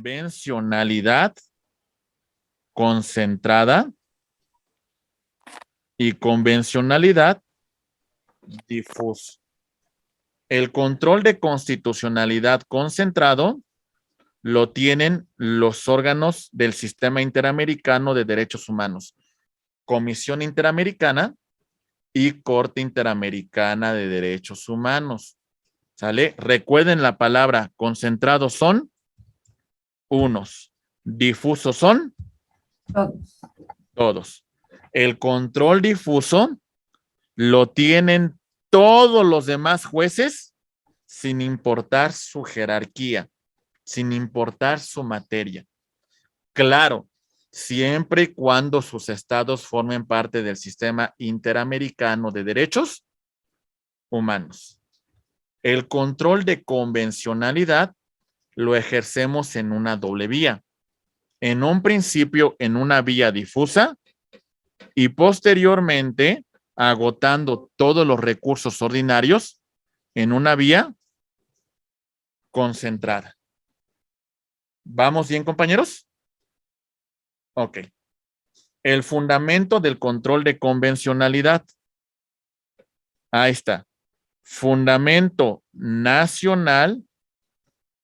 convencionalidad concentrada y convencionalidad difusa. El control de constitucionalidad concentrado lo tienen los órganos del Sistema Interamericano de Derechos Humanos, Comisión Interamericana y Corte Interamericana de Derechos Humanos. ¿Sale? Recuerden la palabra concentrados son unos, difusos son todos. El control difuso lo tienen todos los demás jueces sin importar su jerarquía, sin importar su materia. Claro, siempre y cuando sus estados formen parte del Sistema Interamericano de Derechos Humanos. El control de convencionalidad lo ejercemos en una doble vía. En un principio, en una vía difusa y posteriormente, agotando todos los recursos ordinarios en una vía concentrada. ¿Vamos bien, compañeros? Ok. El fundamento del control de convencionalidad. Ahí está. Fundamento nacional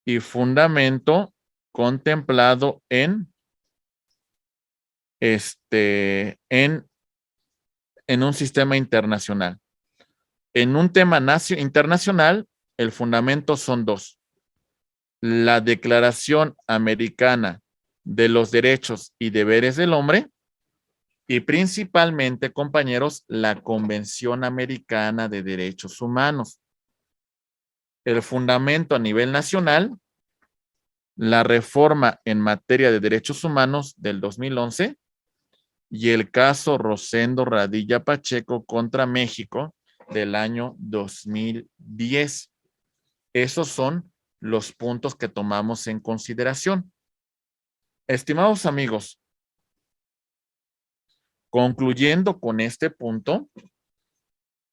y fundamento contemplado en un sistema internacional. En un tema internacional, el fundamento son dos. La Declaración Americana de los Derechos y Deberes del Hombre y principalmente, compañeros, la Convención Americana de Derechos Humanos. El fundamento a nivel nacional, la reforma en materia de derechos humanos del 2011 y el caso Rosendo Radilla Pacheco contra México del año 2010. Esos son los puntos que tomamos en consideración. Estimados amigos, concluyendo con este punto,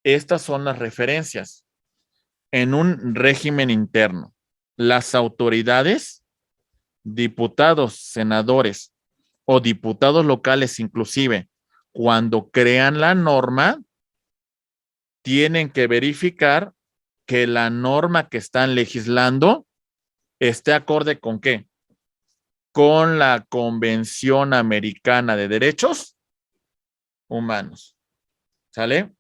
estas son las referencias. En un régimen interno, las autoridades, diputados, senadores o diputados locales inclusive, cuando crean la norma, tienen que verificar que la norma que están legislando esté acorde con ¿qué? Con la Convención Americana de Derechos Humanos. ¿Sale?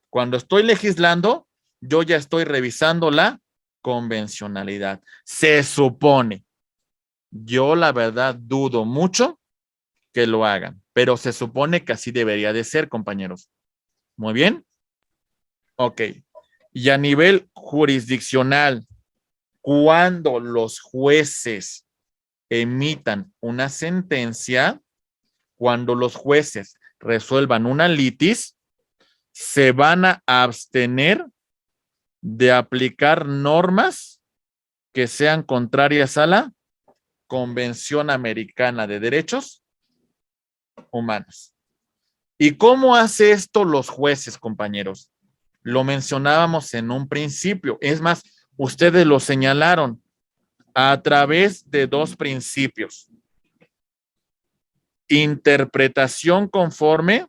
Cuando estoy legislando, yo ya estoy revisando la convencionalidad. Se supone. Yo la verdad dudo mucho que lo hagan, pero se supone que así debería de ser, compañeros. Muy bien. Ok. Y a nivel jurisdiccional, cuando los jueces emitan una sentencia, cuando los jueces resuelvan una litis, se van a abstener de aplicar normas que sean contrarias a la Convención Americana de Derechos Humanos. ¿Y cómo hace esto los jueces, compañeros? Lo mencionábamos en un principio. Es más, ustedes lo señalaron a través de dos principios. Interpretación conforme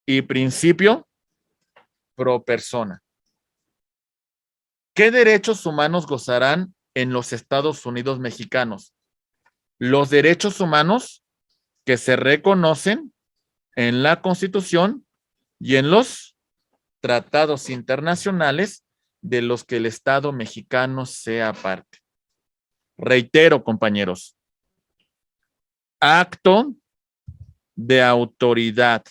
y principio pro persona. ¿Qué derechos humanos gozarán en los Estados Unidos mexicanos? Los derechos humanos que se reconocen en la Constitución y en los tratados internacionales de los que el Estado mexicano sea parte. Reitero, compañeros, acto de autoridad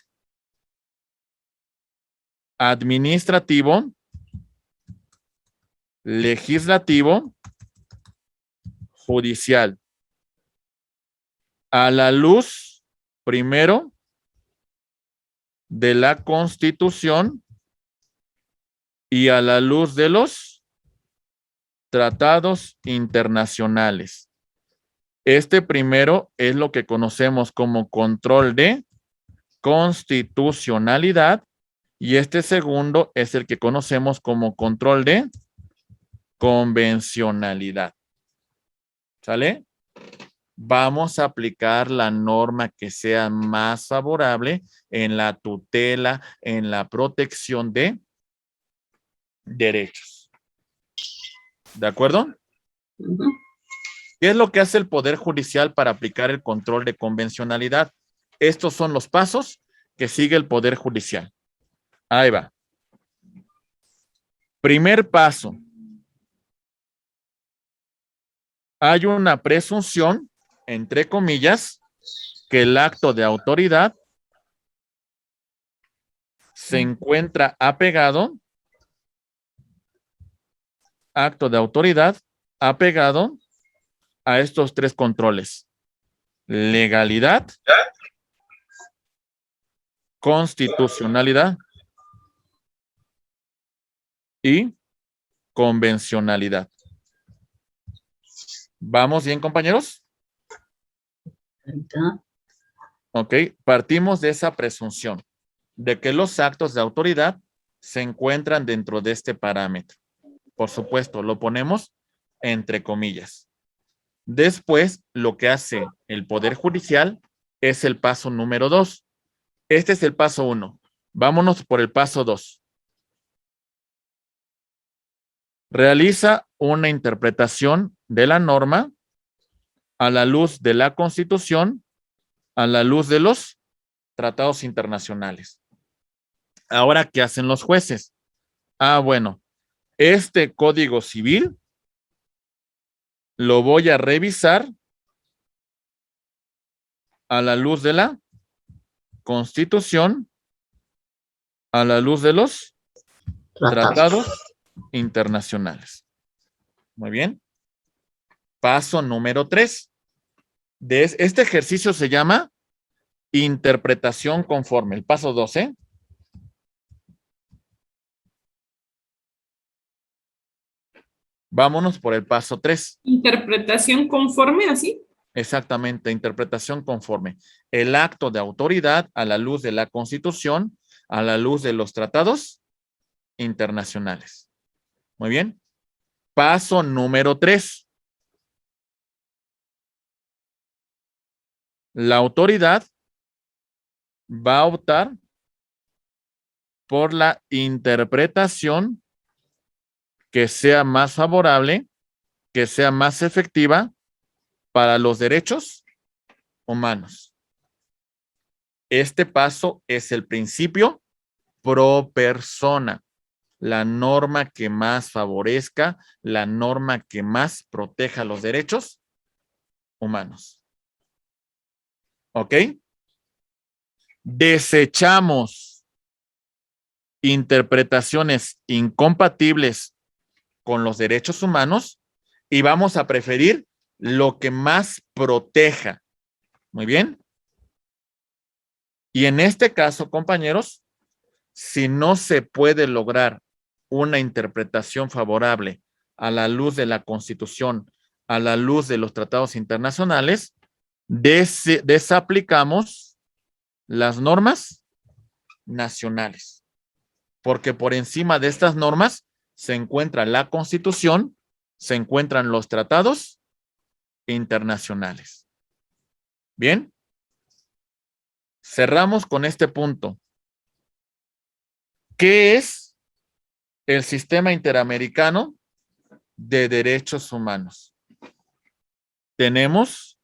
administrativo, legislativo, judicial. A la luz, primero, de la Constitución y a la luz de los tratados internacionales. Este primero es lo que conocemos como control de constitucionalidad y este segundo es el que conocemos como control de convencionalidad. ¿Sale? vamos a aplicar la norma que sea más favorable en la tutela, en la protección de derechos. ¿De acuerdo? ¿Qué es lo que hace el Poder Judicial para aplicar el control de convencionalidad? Estos son los pasos que sigue el Poder Judicial. Ahí va. Primer paso. Hay una presunción, entre comillas, que el acto de autoridad se encuentra apegado, acto de autoridad apegado a estos tres controles: legalidad, constitucionalidad y convencionalidad. ¿Vamos bien, compañeros? Ok, partimos de esa presunción de que los actos de autoridad se encuentran dentro de este parámetro. Por supuesto, lo ponemos entre comillas. Después, lo que hace el Poder Judicial es el paso número 2. Este es el paso 1. Vámonos por el paso 2. Realiza una interpretación de la norma a la luz de la Constitución, a la luz de los tratados internacionales. Ahora, ¿qué hacen los jueces? Bueno, este Código Civil lo voy a revisar a la luz de la Constitución, a la luz de los tratados internacionales. Muy bien. Paso número 3. Este ejercicio se llama interpretación conforme. El paso 12. Vámonos por el paso 3. Interpretación conforme, así. Exactamente, interpretación conforme. El acto de autoridad a la luz de la Constitución, a la luz de los tratados internacionales. Muy bien. Paso número 3. La autoridad va a optar por la interpretación que sea más favorable, que sea más efectiva para los derechos humanos. Este paso es el principio pro persona, la norma que más favorezca, la norma que más proteja los derechos humanos. ¿Ok? Desechamos interpretaciones incompatibles con los derechos humanos y vamos a preferir lo que más proteja. Muy bien. Y en este caso, compañeros, si no se puede lograr una interpretación favorable a la luz de la Constitución, a la luz de los tratados internacionales, desaplicamos las normas nacionales, porque por encima de estas normas se encuentra la Constitución, se encuentran los tratados internacionales. Bien, cerramos con este punto. ¿Qué es el Sistema Interamericano de Derechos Humanos? Tenemos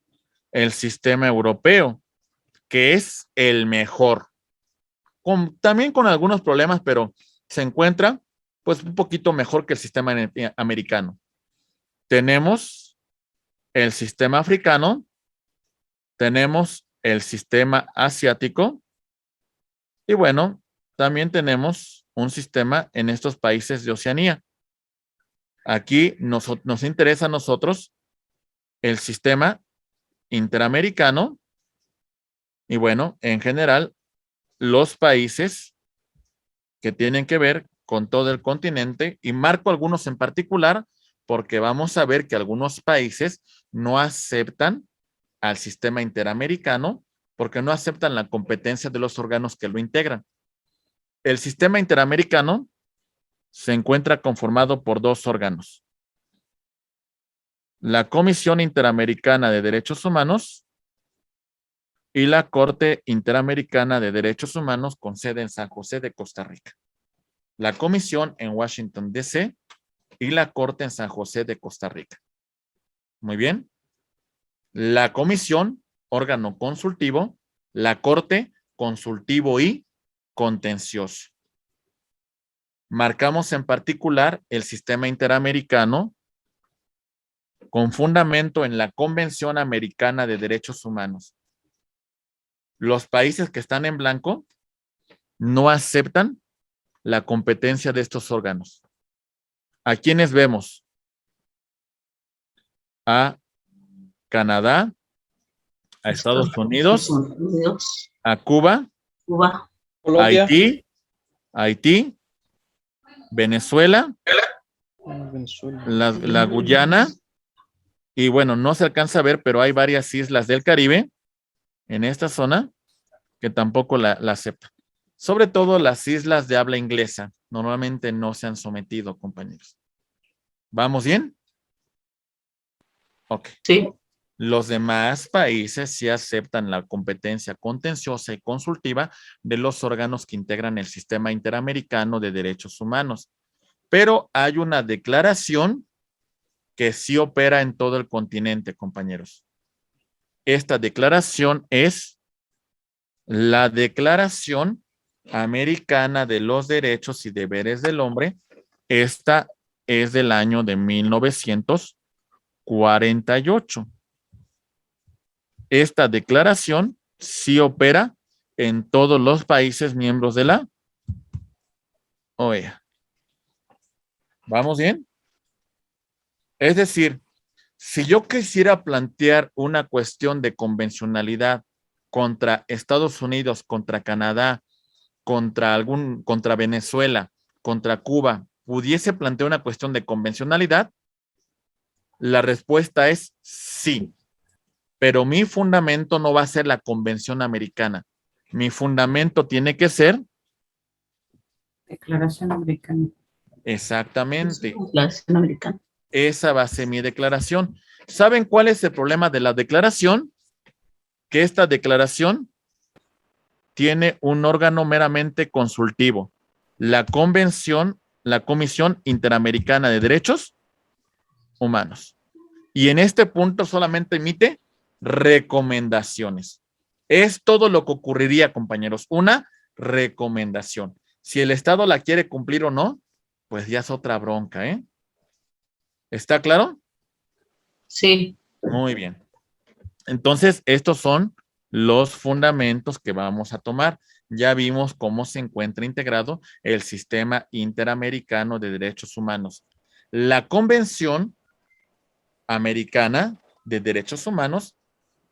el sistema europeo, que es el mejor, también con algunos problemas, pero se encuentra pues un poquito mejor que el sistema americano. Tenemos el sistema africano, tenemos el sistema asiático y bueno, también tenemos un sistema en estos países de Oceanía. Aquí nos interesa a nosotros el sistema interamericano y bueno, en general, los países que tienen que ver con todo el continente y marco algunos en particular porque vamos a ver que algunos países no aceptan al sistema interamericano porque no aceptan la competencia de los órganos que lo integran. El sistema interamericano se encuentra conformado por dos órganos. la Comisión Interamericana de Derechos Humanos y la Corte Interamericana de Derechos Humanos con sede en San José de Costa Rica. La Comisión en Washington, D.C. y la Corte en San José de Costa Rica. Muy bien. La Comisión, órgano consultivo, la Corte, consultivo y contencioso. Marcamos en particular el sistema interamericano con fundamento en la Convención Americana de Derechos Humanos. Los países que están en blanco no aceptan la competencia de estos órganos. ¿A quiénes vemos? A Canadá, a Estados Unidos, a Cuba, Cuba, Colombia, Haití, Venezuela, Venezuela. la Guyana, y bueno, no se alcanza a ver, pero hay varias islas del Caribe en esta zona que tampoco la aceptan. Sobre todo las islas de habla inglesa, normalmente no se han sometido, compañeros. ¿Vamos bien? Ok. sí, Los demás países sí aceptan la competencia contenciosa y consultiva de los órganos que integran el sistema interamericano de derechos humanos. Pero hay una declaración que sí opera en todo el continente, compañeros. Esta declaración es la Declaración Americana de los Derechos y Deberes del Hombre. Esta es del año de 1948. Esta declaración sí opera en todos los países miembros de la OEA. ¿Vamos bien? Es decir, si yo quisiera plantear una cuestión de convencionalidad contra Estados Unidos, contra Canadá, contra Venezuela, contra Cuba, pudiese plantear una cuestión de convencionalidad, la respuesta es sí. Pero mi fundamento no va a ser la Convención Americana. Mi fundamento tiene que ser. Declaración Americana. Exactamente. Declaración Americana. Esa va a ser mi declaración. ¿Saben cuál es el problema de la declaración? Que esta declaración tiene un órgano meramente consultivo. La Comisión Interamericana de Derechos Humanos. Y en este punto solamente emite recomendaciones. Es todo lo que ocurriría, compañeros. Una recomendación. Si el Estado la quiere cumplir o no, pues ya es otra bronca, ¿eh? ¿Está claro? Sí, Muy bien. Entonces, estos son los fundamentos que vamos a tomar. Ya vimos cómo se encuentra integrado el sistema interamericano de derechos humanos. La Convención Americana de Derechos Humanos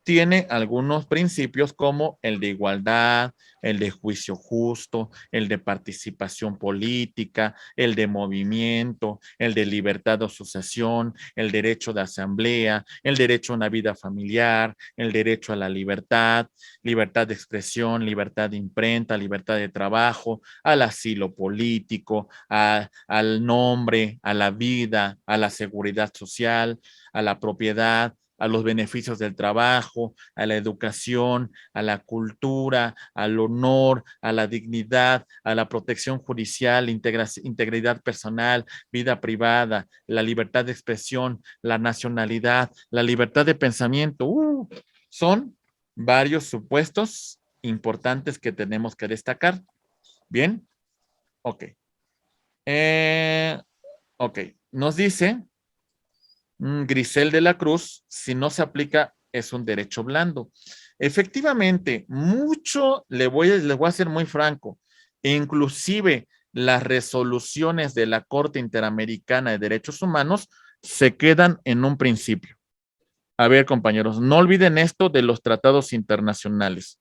tiene algunos principios como el de igualdad, el de juicio justo, el de participación política, el de movimiento, el de libertad de asociación, el derecho de asamblea, el derecho a una vida familiar, el derecho a la libertad, libertad de expresión, libertad de imprenta, libertad de trabajo, al asilo político, al nombre, a la vida, a la seguridad social, a la propiedad, a los beneficios del trabajo, a la educación, a la cultura, al honor, a la dignidad, a la protección judicial, integridad personal, vida privada, la libertad de expresión, la nacionalidad, la libertad de pensamiento. Son varios supuestos importantes que tenemos que destacar. ¿Bien? Ok. Ok. Nos dice Grisel de la Cruz, si no se aplica, es un derecho blando. Efectivamente, mucho les voy a ser muy franco, inclusive las resoluciones de la Corte Interamericana de Derechos Humanos se quedan en un principio. A ver, compañeros, no olviden esto de los tratados internacionales.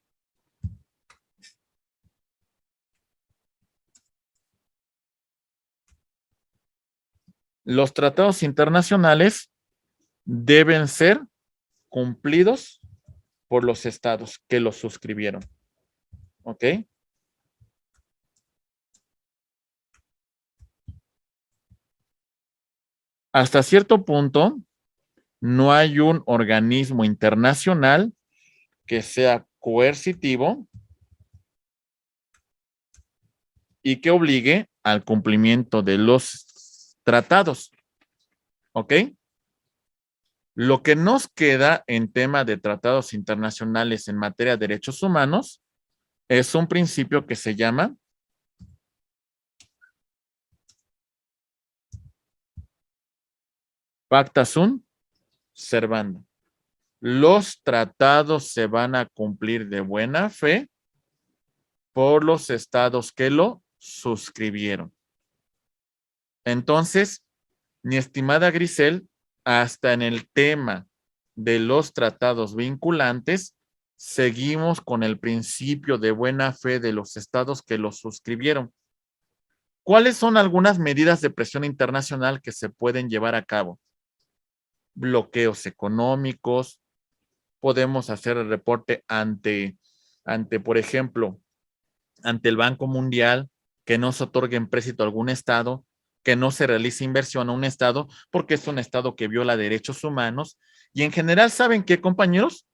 Los tratados internacionales deben ser cumplidos por los estados que los suscribieron. ¿Ok? Hasta cierto punto, no hay un organismo internacional que sea coercitivo y que obligue al cumplimiento de los tratados. ¿Ok? Lo que nos queda en tema de tratados internacionales en materia de derechos humanos es un principio que se llama pacta sunt servanda. Los tratados se van a cumplir de buena fe por los estados que lo suscribieron. Entonces, mi estimada Grisel, hasta en el tema de los tratados vinculantes, seguimos con el principio de buena fe de los estados que los suscribieron. ¿Cuáles son algunas medidas de presión internacional que se pueden llevar a cabo? Bloqueos económicos, podemos hacer el reporte ante, por ejemplo, ante el Banco Mundial, que no se otorgue empréstito a algún estado, que no se realice inversión a un estado, porque es un estado que viola derechos humanos. Y en general, ¿saben qué, compañeros?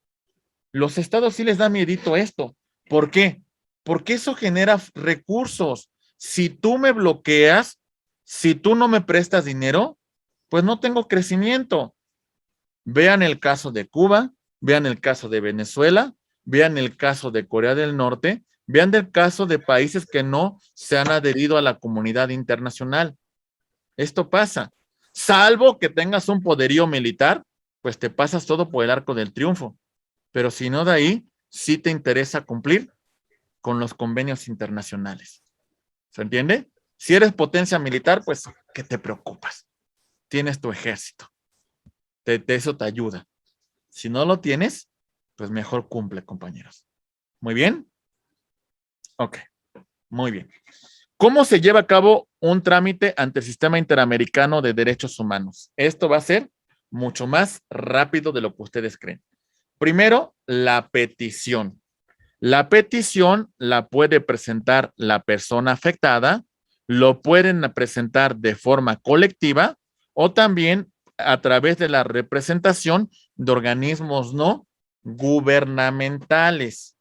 Los estados sí les da miedito esto. ¿Por qué? Porque eso genera recursos. Si tú me bloqueas, si tú no me prestas dinero, pues no tengo crecimiento. Vean el caso de Cuba, vean el caso de Venezuela, vean el caso de Corea del Norte, vean el caso de países que no se han adherido a la comunidad internacional. Esto pasa. Salvo que tengas un poderío militar, pues te pasas todo por el arco del triunfo. Pero si no, de ahí sí te interesa cumplir con los convenios internacionales. ¿Se entiende? Si eres potencia militar, pues, ¿qué te preocupas? Tienes tu ejército. Eso te ayuda. Si no lo tienes, pues mejor cumple, compañeros. ¿Muy bien? Ok, muy bien. ¿Cómo se lleva a cabo un trámite ante el Sistema Interamericano de Derechos Humanos? Esto va a ser mucho más rápido de lo que ustedes creen. Primero, la petición. La petición la puede presentar la persona afectada, lo pueden presentar de forma colectiva o también a través de la representación de organismos no gubernamentales.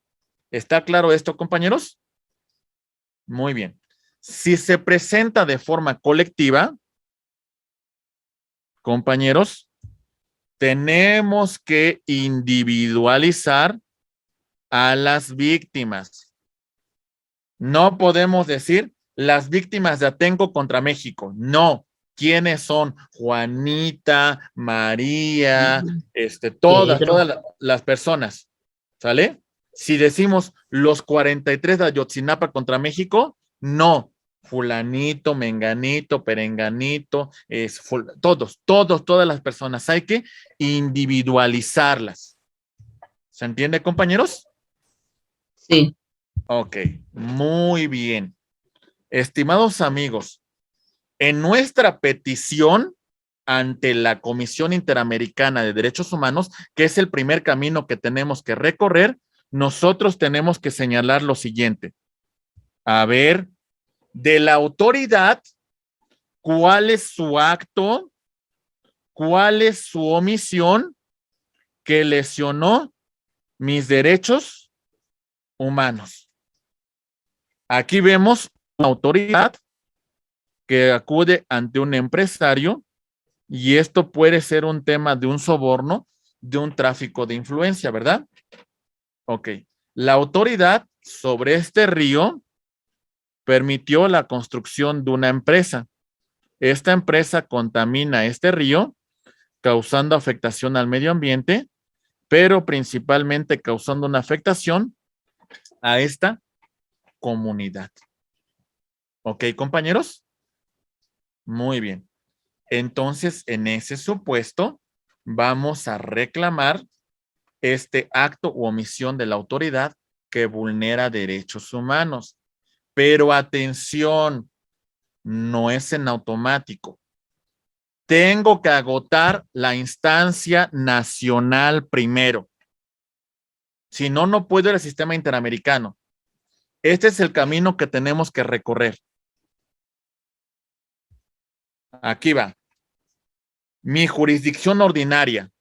¿Está claro esto, compañeros? Muy bien. Si se presenta de forma colectiva, compañeros, tenemos que individualizar a las víctimas. No podemos decir las víctimas de Atenco contra México. No. ¿Quiénes son? Juanita, María, todas las personas. ¿Sale? Si decimos los 43 de Ayotzinapa contra México, no. Fulanito, menganito, perenganito, todas las personas. Hay que individualizarlas. ¿Se entiende, compañeros? Sí. Ok, muy bien. Estimados amigos, en nuestra petición ante la Comisión Interamericana de Derechos Humanos, que es el primer camino que tenemos que recorrer, nosotros tenemos que señalar lo siguiente. A ver, de la autoridad, ¿cuál es su acto? ¿Cuál es su omisión que lesionó mis derechos humanos? Aquí vemos una autoridad que acude ante un empresario y esto puede ser un tema de un soborno, de un tráfico de influencia, ¿verdad? Ok. La autoridad sobre este río permitió la construcción de una empresa. Esta empresa contamina este río, causando afectación al medio ambiente, pero principalmente causando una afectación a esta comunidad. ¿Ok, compañeros? Muy bien. Entonces, en ese supuesto, vamos a reclamar este acto u omisión de la autoridad que vulnera derechos humanos. Pero atención, no es en automático. Tengo que agotar la instancia nacional primero. Si no, no puedo ir al sistema interamericano. Este es el camino que tenemos que recorrer. Aquí va. Mi jurisdicción ordinaria.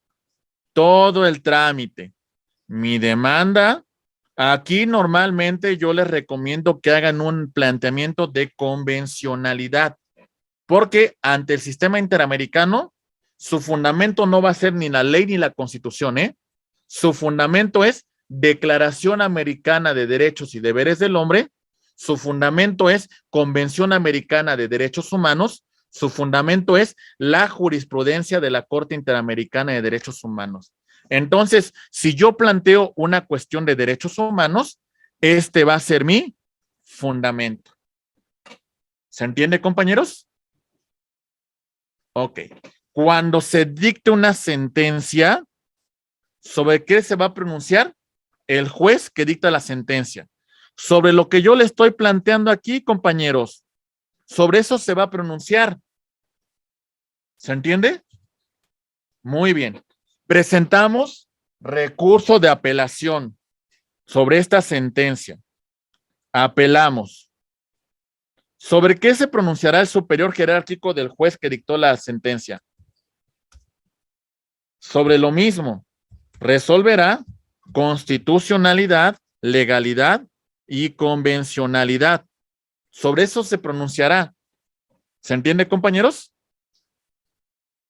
todo el trámite. Mi demanda, aquí normalmente yo les recomiendo que hagan un planteamiento de convencionalidad, porque ante el sistema interamericano, su fundamento no va a ser ni la ley ni la constitución, ¿eh? Su fundamento es Declaración Americana de Derechos y Deberes del Hombre, su fundamento es Convención Americana de Derechos Humanos, su fundamento es la jurisprudencia de la Corte Interamericana de Derechos Humanos. Entonces, si yo planteo una cuestión de derechos humanos, este va a ser mi fundamento. ¿Se entiende, compañeros? Ok. Cuando se dicte una sentencia, ¿sobre qué se va a pronunciar? El juez que dicta la sentencia. Sobre lo que yo le estoy planteando aquí, compañeros, sobre eso se va a pronunciar. ¿Se entiende? Muy bien. Presentamos recurso de apelación sobre esta sentencia. Apelamos. ¿Sobre qué se pronunciará el superior jerárquico del juez que dictó la sentencia? Sobre lo mismo. Resolverá constitucionalidad, legalidad y convencionalidad. Sobre eso se pronunciará. ¿Se entiende, compañeros?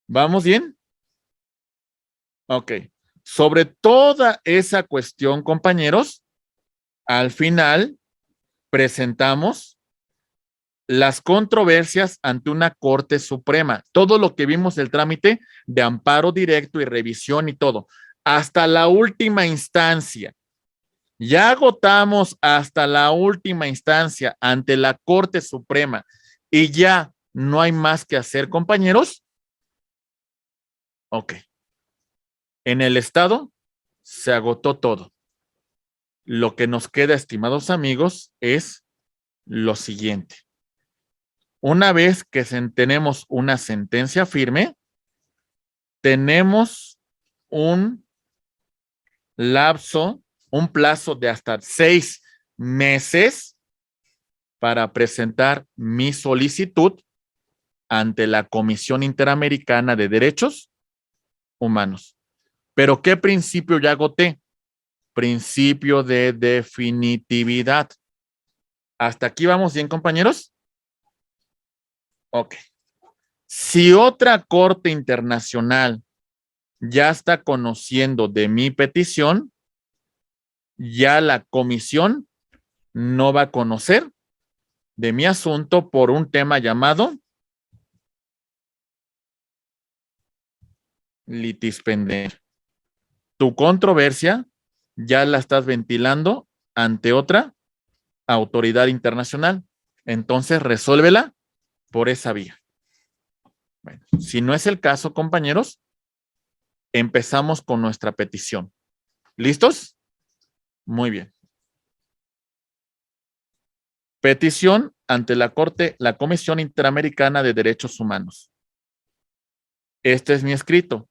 ¿Vamos bien? Ok. Sobre toda esa cuestión, compañeros, al final presentamos las controversias ante una Corte Suprema. Todo lo que vimos del trámite de amparo directo y revisión y todo. Hasta la última instancia. Ya agotamos hasta la última instancia ante la Corte Suprema y ya no hay más que hacer, compañeros. Ok. En el Estado se agotó todo. Lo que nos queda, estimados amigos, es lo siguiente. Una vez que tenemos una sentencia firme, tenemos un lapso, un plazo de hasta 6 meses para presentar mi solicitud ante la Comisión Interamericana de Derechos Humanos. ¿Pero qué principio ya agoté? Principio de definitividad. ¿Hasta aquí vamos bien, compañeros? Ok. Si otra corte internacional ya está conociendo de mi petición, ya la comisión no va a conocer de mi asunto por un tema llamado litispender. Tu controversia ya la estás ventilando ante otra autoridad internacional. Entonces, resuélvela por esa vía. Bueno, si no es el caso, compañeros, empezamos con nuestra petición. ¿Listos? Muy bien. Petición ante la Corte, la Comisión Interamericana de Derechos Humanos. Este es mi escrito.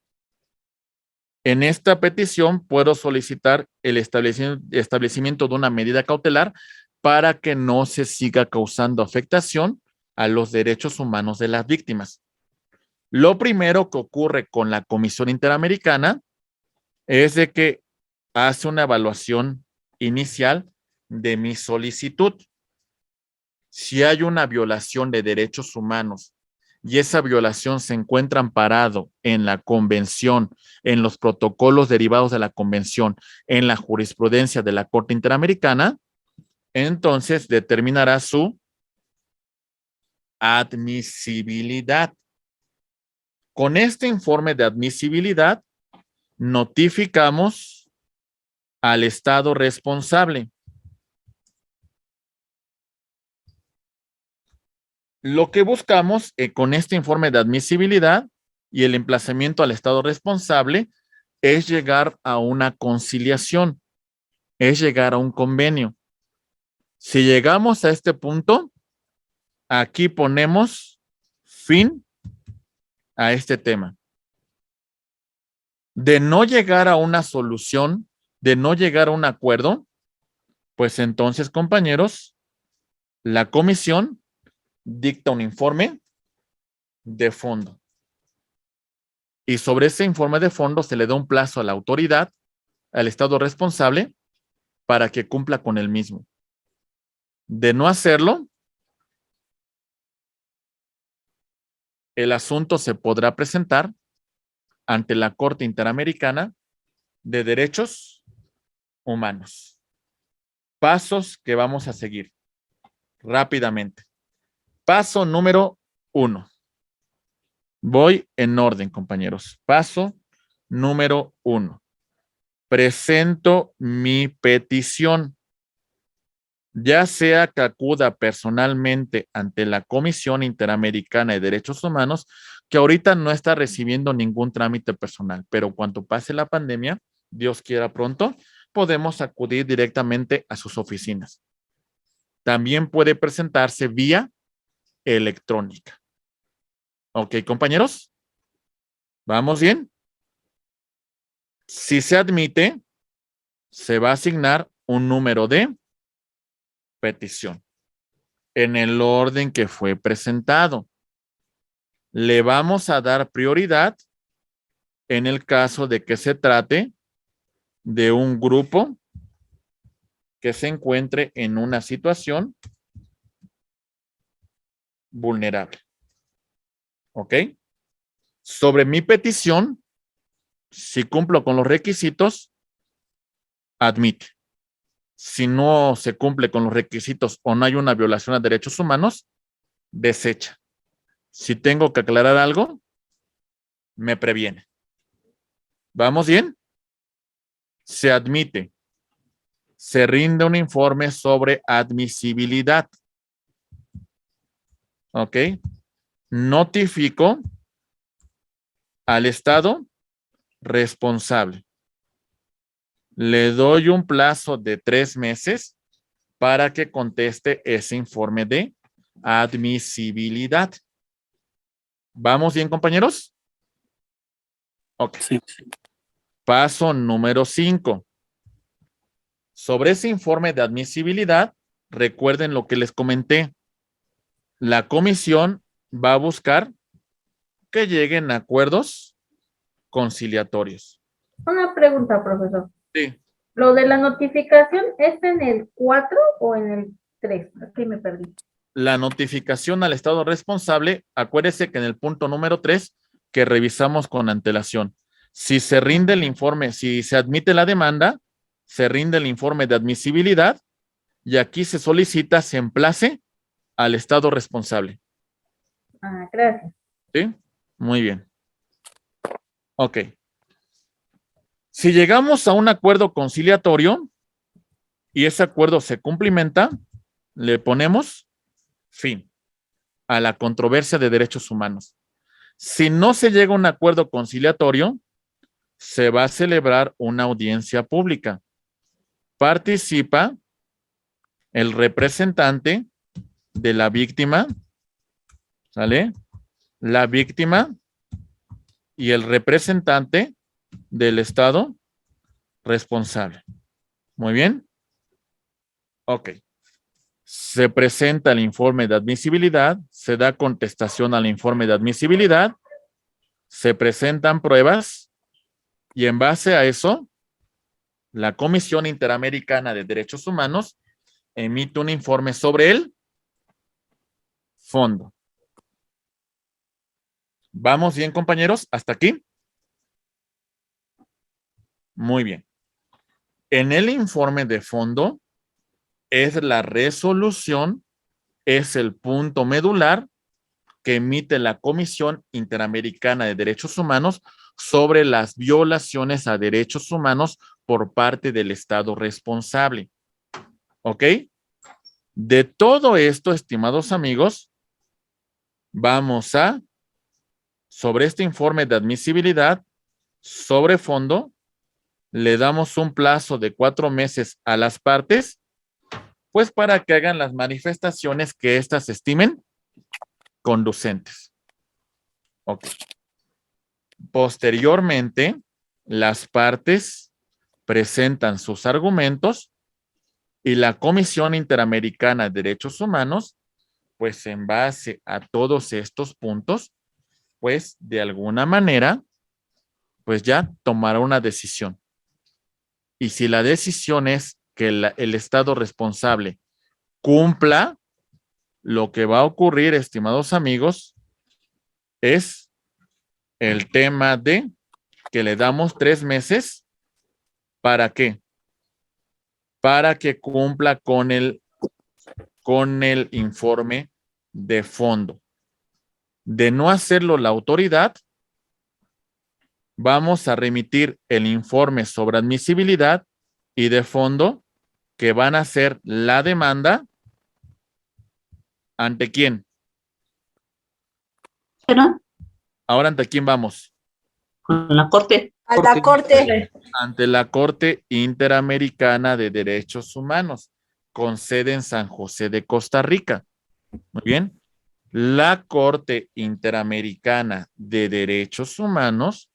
En esta petición puedo solicitar el establecimiento de una medida cautelar para que no se siga causando afectación a los derechos humanos de las víctimas. Lo primero que ocurre con la Comisión Interamericana es de que hace una evaluación inicial de mi solicitud. Si hay una violación de derechos humanos y esa violación se encuentra amparado en la convención, en los protocolos derivados de la convención, en la jurisprudencia de la Corte Interamericana, entonces determinará su admisibilidad. Con este informe de admisibilidad, notificamos al Estado responsable. Lo que buscamos con este informe de admisibilidad y el emplazamiento al Estado responsable es llegar a una conciliación, es llegar a un convenio. Si llegamos a este punto, aquí ponemos fin a este tema. De no llegar a una solución, de no llegar a un acuerdo, pues entonces, compañeros, la comisión dicta un informe de fondo. y sobre ese informe de fondo se le da un plazo a la autoridad, al estado responsable, para que cumpla con el mismo. De no hacerlo, el asunto se podrá presentar ante la Corte Interamericana de Derechos Humanos. Pasos que vamos a seguir rápidamente. Paso número 1. Voy en orden, compañeros. Paso número 1. Presento mi petición, ya sea que acuda personalmente ante la Comisión Interamericana de Derechos Humanos, que ahorita no está recibiendo ningún trámite personal, pero cuando pase la pandemia, Dios quiera pronto, podemos acudir directamente a sus oficinas. También puede presentarse vía electrónica. ¿Ok, compañeros? ¿Vamos bien? Si se admite, se va a asignar un número de petición en el orden que fue presentado. Le vamos a dar prioridad en el caso de que se trate de un grupo que se encuentre en una situación vulnerable. ¿Ok? Sobre mi petición, si cumplo con los requisitos, admite. Si no se cumple con los requisitos o no hay una violación a derechos humanos, desecha. Si tengo que aclarar algo, me previene. ¿Vamos bien? Se admite. Se rinde un informe sobre admisibilidad. ¿Ok? Notifico al Estado responsable. Le doy un plazo de 3 meses para que conteste ese informe de admisibilidad. ¿Vamos bien, compañeros? Ok. Sí. Paso número 5. Sobre ese informe de admisibilidad, recuerden lo que les comenté. La comisión va a buscar que lleguen a acuerdos conciliatorios. Una pregunta, profesor. Sí. ¿Lo de la notificación es en el 4 o en el 3? Aquí me perdí. La notificación al Estado responsable, acuérdese que en el punto número 3 que revisamos con antelación, si se rinde el informe, si se admite la demanda, se rinde el informe de admisibilidad y aquí se solicita, se emplace al Estado responsable. Ah, gracias. ¿Sí? Muy bien. Ok. Si llegamos a un acuerdo conciliatorio y ese acuerdo se cumplimenta, le ponemos fin a la controversia de derechos humanos. Si no se llega a un acuerdo conciliatorio, se va a celebrar una audiencia pública. Participa el representante de la víctima, ¿sale? La víctima y el representante del Estado responsable. Muy bien. Ok. Se presenta el informe de admisibilidad, se da contestación al informe de admisibilidad, se presentan pruebas y en base a eso, la Comisión Interamericana de Derechos Humanos emite un informe sobre el fondo. ¿Vamos bien, compañeros? ¿Hasta aquí? Muy bien. En el informe de fondo es la resolución, es el punto medular que emite la Comisión Interamericana de Derechos Humanos sobre las violaciones a derechos humanos por parte del Estado responsable. ¿Ok? De todo esto, estimados amigos, vamos a, sobre este informe de admisibilidad, sobre fondo, le damos un plazo de 4 meses a las partes, pues para que hagan las manifestaciones que éstas estimen conducentes. Ok. Posteriormente, las partes presentan sus argumentos y la Comisión Interamericana de Derechos Humanos, pues en base a todos estos puntos, pues de alguna manera pues ya tomará una decisión. Y si la decisión es que el Estado responsable cumpla, lo que va a ocurrir, estimados amigos, es el tema de que le damos 3 meses. ¿Para qué? Para que cumpla con el informe de fondo. De no hacerlo la autoridad, vamos a remitir el informe sobre admisibilidad y de fondo, que van a hacer la demanda. ¿Ante quién? ¿Pero? Ahora, ¿ante quién vamos? Con la corte. A la corte. Ante la Corte Interamericana de Derechos Humanos, con sede en San José de Costa Rica. Muy bien. La Corte Interamericana de Derechos Humanos,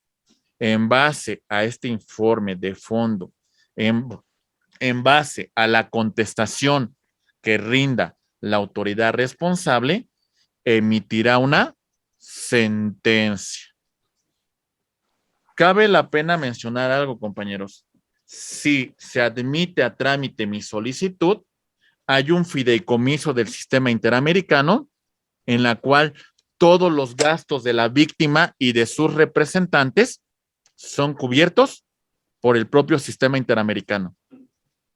en base a este informe de fondo, en base a la contestación que rinda la autoridad responsable, emitirá una sentencia. Cabe la pena mencionar algo, compañeros. Si se admite a trámite mi solicitud, hay un fideicomiso del sistema interamericano en la cual todos los gastos de la víctima y de sus representantes son cubiertos por el propio sistema interamericano.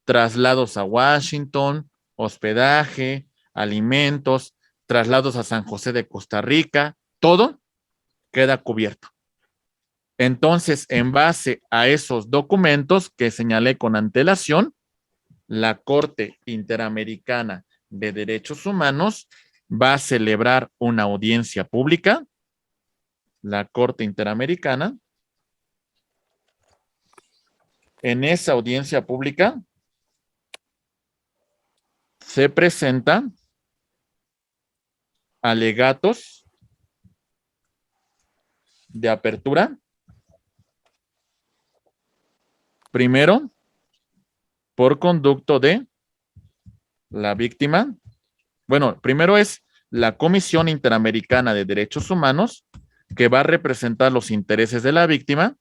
Traslados a Washington, hospedaje, alimentos, traslados a San José de Costa Rica, todo queda cubierto. Entonces, en base a esos documentos que señalé con antelación, la Corte Interamericana de Derechos Humanos va a celebrar una audiencia pública, la Corte Interamericana. En esa audiencia pública se presentan alegatos de apertura. Primero, por conducto de la víctima. Bueno, primero es la Comisión Interamericana de Derechos Humanos, que va a representar los intereses de la víctima.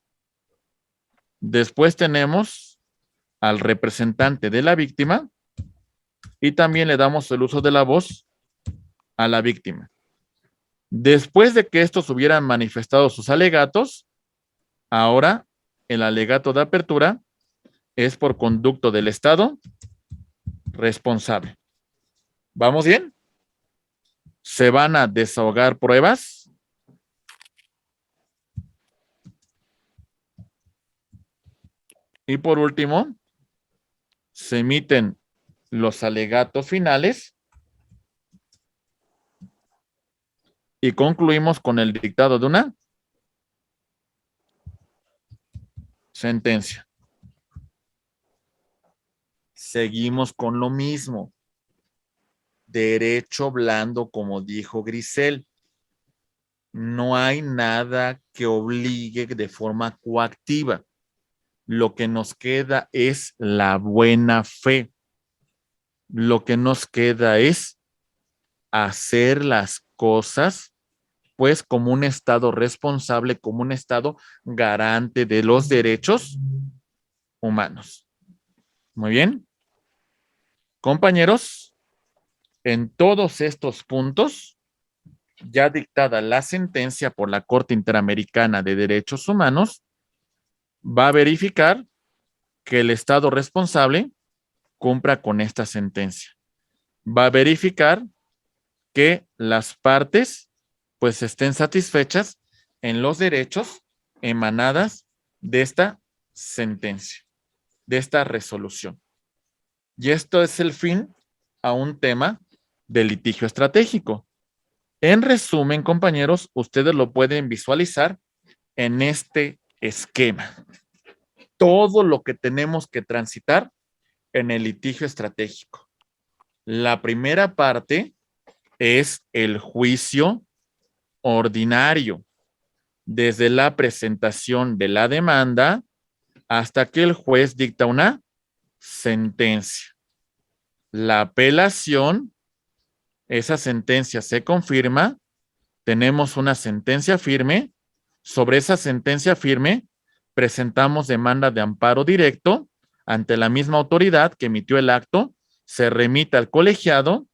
Después tenemos al representante de la víctima y también le damos el uso de la voz a la víctima. Después de que estos hubieran manifestado sus alegatos, ahora el alegato de apertura es por conducto del Estado responsable. ¿Vamos bien? Se van a desahogar pruebas. Y por último, se emiten los alegatos finales y concluimos con el dictado de una sentencia. Seguimos con lo mismo. Derecho blando, como dijo Grisel. No hay nada que obligue de forma coactiva. Lo que nos queda es la buena fe. Lo que nos queda es hacer las cosas, pues, como un Estado responsable, como un Estado garante de los derechos humanos. Muy bien. Compañeros, en todos estos puntos, ya dictada la sentencia por la Corte Interamericana de Derechos Humanos, va a verificar que el Estado responsable cumpla con esta sentencia. Va a verificar que las partes pues estén satisfechas en los derechos emanadas de esta sentencia, de esta resolución. Y esto es el fin a un tema de litigio estratégico. En resumen, compañeros, ustedes lo pueden visualizar en este esquema. Todo lo que tenemos que transitar en el litigio estratégico. La primera parte es el juicio ordinario, desde la presentación de la demanda hasta que el juez dicta una sentencia. La apelación, esa sentencia se confirma, tenemos una sentencia firme, sobre esa sentencia firme presentamos demanda de amparo directo ante la misma autoridad que emitió el acto, se remite al colegiado,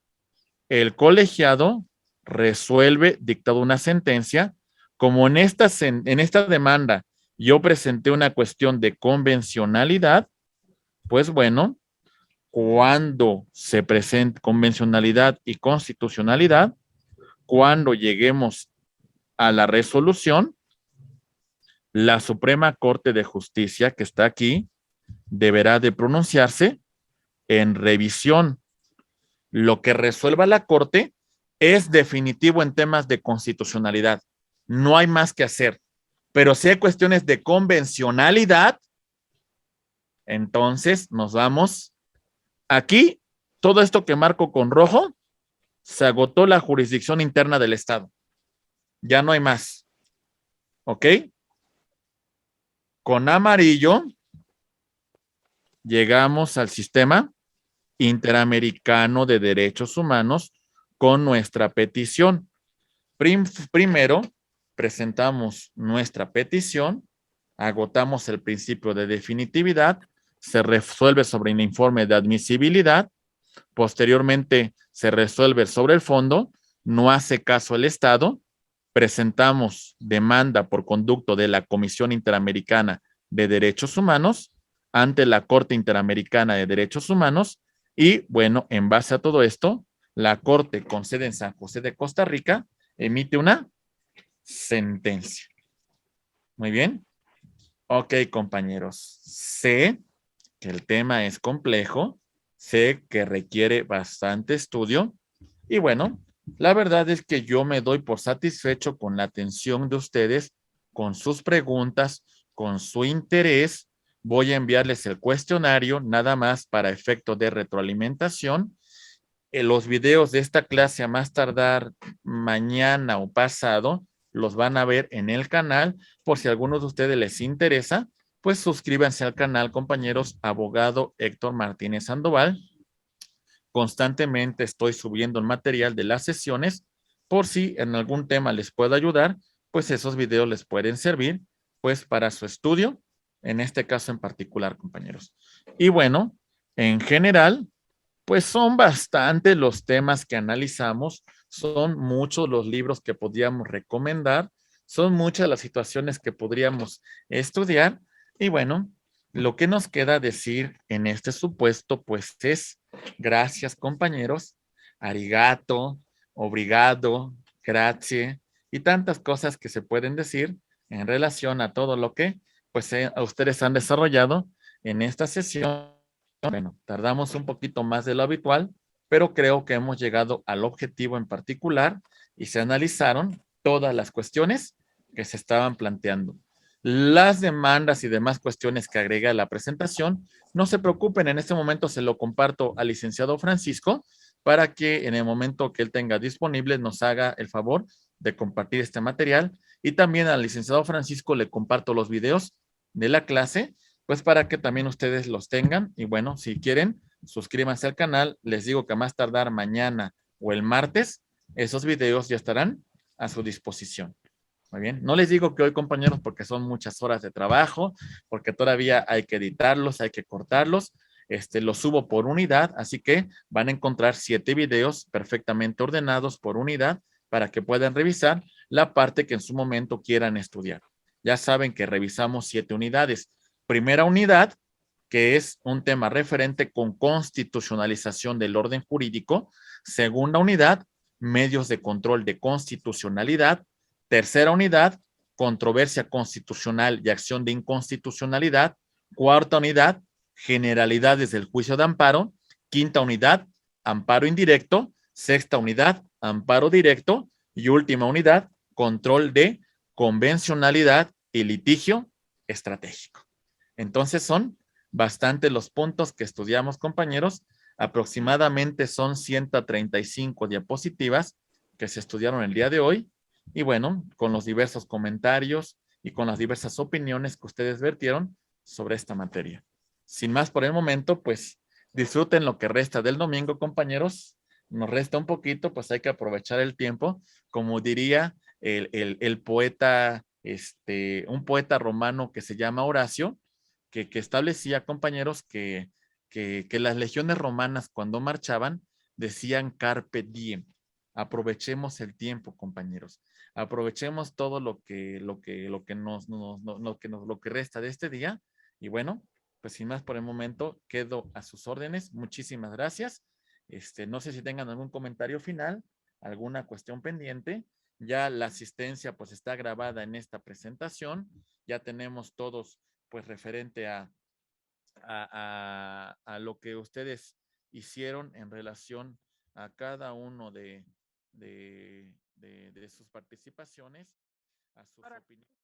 el colegiado resuelve dictado una sentencia. Como en esta demanda yo presenté una cuestión de convencionalidad, pues bueno, cuando se presente convencionalidad y constitucionalidad, cuando lleguemos a la resolución, la Suprema Corte de Justicia que está aquí deberá de pronunciarse en revisión. Lo que resuelva la Corte es definitivo en temas de constitucionalidad. No hay más que hacer. Pero si hay cuestiones de convencionalidad, entonces nos vamos. Aquí, todo esto que marco con rojo, se agotó la jurisdicción interna del Estado. Ya no hay más. ¿Ok? Con amarillo, llegamos al sistema interamericano de derechos humanos con nuestra petición. Primero, presentamos nuestra petición, agotamos el principio de definitividad, se resuelve sobre el informe de admisibilidad, posteriormente se resuelve sobre el fondo, no hace caso el Estado, presentamos demanda por conducto de la Comisión Interamericana de Derechos Humanos ante la Corte Interamericana de Derechos Humanos y, bueno, en base a todo esto, la Corte con sede en San José de Costa Rica emite una sentencia. Muy bien. Ok, compañeros. Sé que el tema es complejo, sé que requiere bastante estudio y bueno, la verdad es que yo me doy por satisfecho con la atención de ustedes, con sus preguntas, con su interés. Voy a enviarles el cuestionario nada más para efecto de retroalimentación. Los videos de esta clase a más tardar mañana o pasado los van a ver en el canal. Por si a alguno de ustedes les interesa, pues suscríbanse al canal, compañeros. Abogado Héctor Martínez Sandoval. Constantemente estoy subiendo el material de las sesiones. Por si en algún tema les puedo ayudar, pues esos videos les pueden servir pues para su estudio, en este caso en particular, compañeros. Y bueno, en general, pues son bastante los temas que analizamos, son muchos los libros que podríamos recomendar, son muchas las situaciones que podríamos estudiar y bueno, lo que nos queda decir en este supuesto pues es gracias compañeros, arigato, obrigado, grazie y tantas cosas que se pueden decir en relación a todo lo que pues a ustedes han desarrollado en esta sesión. Bueno, tardamos un poquito más de lo habitual, pero creo que hemos llegado al objetivo en particular y se analizaron todas las cuestiones que se estaban planteando. Las demandas y demás cuestiones que agrega a la presentación, no se preocupen, en este momento se lo comparto al licenciado Francisco para que en el momento que él tenga disponible nos haga el favor de compartir este material y también al licenciado Francisco le comparto los videos de la clase pues para que también ustedes los tengan y bueno, si quieren, suscríbanse al canal. Les digo que a más tardar mañana o el martes, esos videos ya estarán a su disposición. Muy bien, no les digo que hoy, compañeros, porque son muchas horas de trabajo, porque todavía hay que editarlos, hay que cortarlos. Los subo por unidad, así que van a encontrar 7 videos perfectamente ordenados por unidad para que puedan revisar la parte que en su momento quieran estudiar. Ya saben que revisamos 7 unidades. Primera unidad, que es un tema referente con constitucionalización del orden jurídico. Segunda unidad, medios de control de constitucionalidad. Tercera unidad, controversia constitucional y acción de inconstitucionalidad. Cuarta unidad, generalidades del juicio de amparo. Quinta unidad, amparo indirecto. Sexta unidad, amparo directo. Y última unidad, control de convencionalidad y litigio estratégico. Entonces son bastante los puntos que estudiamos, compañeros. Aproximadamente son 135 diapositivas que se estudiaron el día de hoy. Y bueno, con los diversos comentarios y con las diversas opiniones que ustedes vertieron sobre esta materia. Sin más por el momento, pues disfruten lo que resta del domingo, compañeros. Nos resta un poquito, pues hay que aprovechar el tiempo. Como diría el poeta un poeta romano que se llama Horacio, que establecía, compañeros, que las legiones romanas cuando marchaban decían carpe diem. Aprovechemos el tiempo, compañeros. Aprovechemos todo lo que resta de este día. Y bueno, pues sin más por el momento, quedo a sus órdenes. Muchísimas gracias. No sé si tengan algún comentario final, alguna cuestión pendiente. Ya la asistencia pues está grabada en esta presentación. Ya tenemos todos pues referente a lo que ustedes hicieron en relación a cada uno de sus participaciones, a sus opiniones.